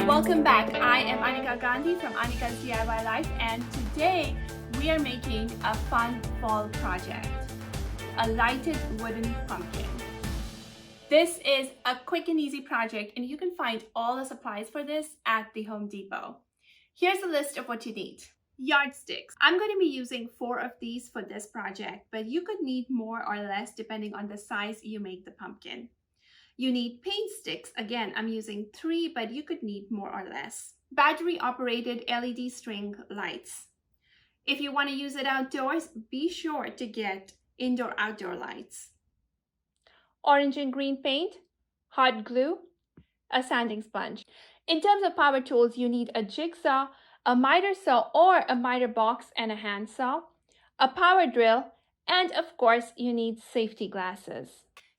Welcome back. I am Anika Ghandi from Anika's DIY Life, and today we are making a fun fall project, a lighted wooden pumpkin. This is a quick and easy project, and you can find all the supplies for this at the Home Depot. Here's a list of what you need. Yardsticks. I'm going to be using 4 of these for this project, but you could need more or less depending on the size you make the pumpkin. You need paint sticks. Again, I'm using 3, but you could need more or less. Battery operated LED string lights. If you want to use it outdoors, be sure to get indoor-outdoor lights. Orange and green paint, hot glue, a sanding sponge. In terms of power tools, you need a jigsaw, a miter saw or a miter box and a handsaw, a power drill, and of course, you need safety glasses.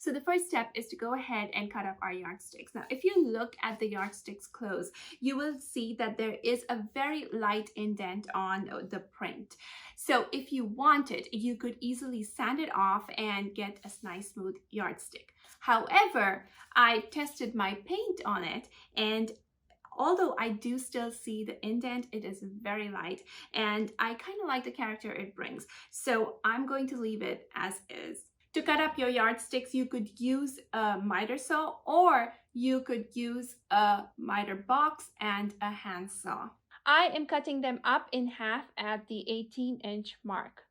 So the first step is to go ahead and cut up our yardsticks. Now, if you look at the yardsticks close, you will see that there is a very light indent on the print. So if you wanted, you could easily sand it off and get a nice smooth yardstick. However, I tested my paint on it, and although I do still see the indent, it is very light and I kind of like the character it brings. So I'm going to leave it as is. To cut up your yardsticks, you could use a miter saw or you could use a miter box and a handsaw. I am cutting them up in half at the 18-inch mark.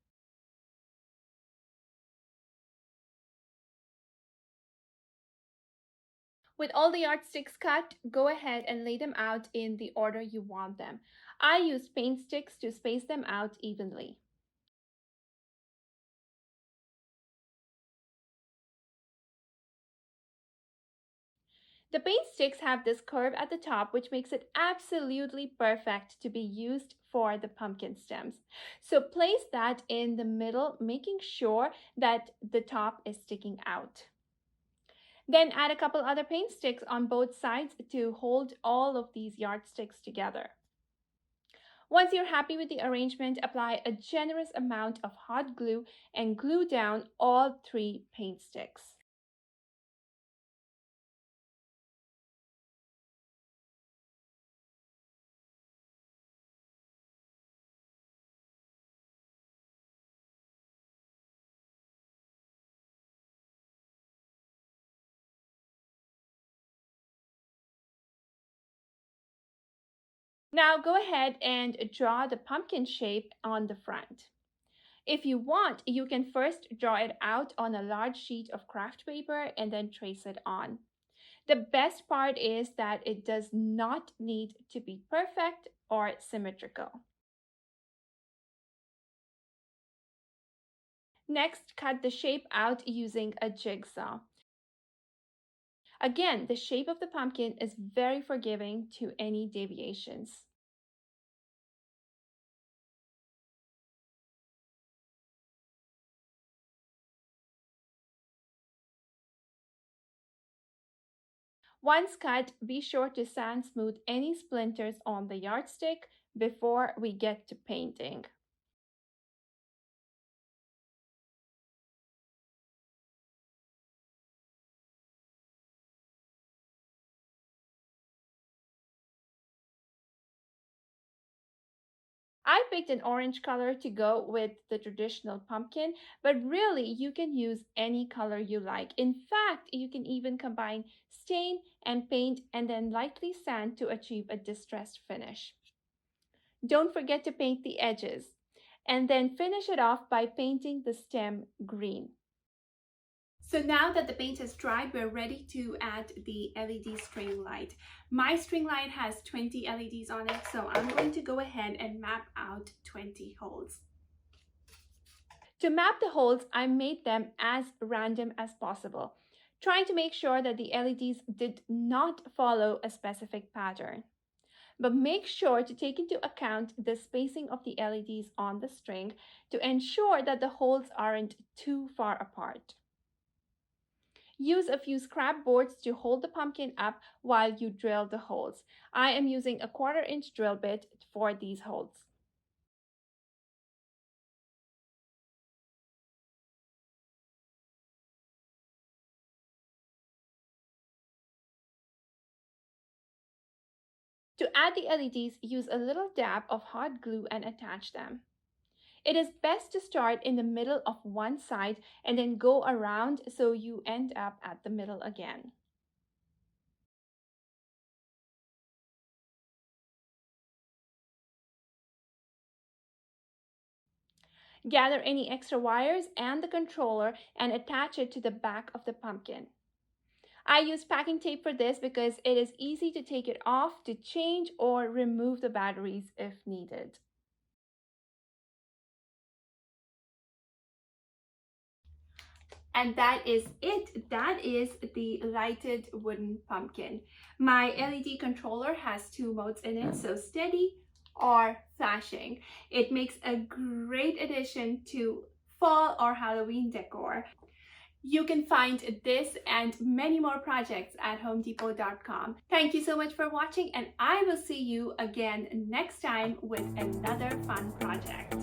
With all the yardsticks cut, go ahead and lay them out in the order you want them. I use paint sticks to space them out evenly. The paint sticks have this curve at the top, which makes it absolutely perfect to be used for the pumpkin stems. So place that in the middle, making sure that the top is sticking out. Then add a couple other paint sticks on both sides to hold all of these yardsticks together. Once you're happy with the arrangement, apply a generous amount of hot glue and glue down all 3 paint sticks. Now go ahead and draw the pumpkin shape on the front. If you want, you can first draw it out on a large sheet of craft paper and then trace it on. The best part is that it does not need to be perfect or symmetrical. Next, cut the shape out using a jigsaw. Again, the shape of the pumpkin is very forgiving to any deviations. Once cut, be sure to sand smooth any splinters on the yardstick before we get to painting. I picked an orange color to go with the traditional pumpkin, but really you can use any color you like. In fact, you can even combine stain and paint and then lightly sand to achieve a distressed finish. Don't forget to paint the edges and then finish it off by painting the stem green. So now that the paint has dried, we're ready to add the LED string light. My string light has 20 LEDs on it, so I'm going to go ahead and map out 20 holes. To map the holes, I made them as random as possible, trying to make sure that the LEDs did not follow a specific pattern. But make sure to take into account the spacing of the LEDs on the string to ensure that the holes aren't too far apart. Use a few scrap boards to hold the pumpkin up while you drill the holes. I am using a 1/4-inch drill bit for these holes. To add the LEDs, use a little dab of hot glue and attach them. It is best to start in the middle of one side and then go around so you end up at the middle again. Gather any extra wires and the controller and attach it to the back of the pumpkin. I use packing tape for this because it is easy to take it off to change or remove the batteries if needed. And that is it. That is the lighted wooden pumpkin. My LED controller has two modes in it, so steady or flashing. It makes a great addition to fall or Halloween decor. You can find this and many more projects at homedepot.com. Thank you so much for watching, and I will see you again next time with another fun project.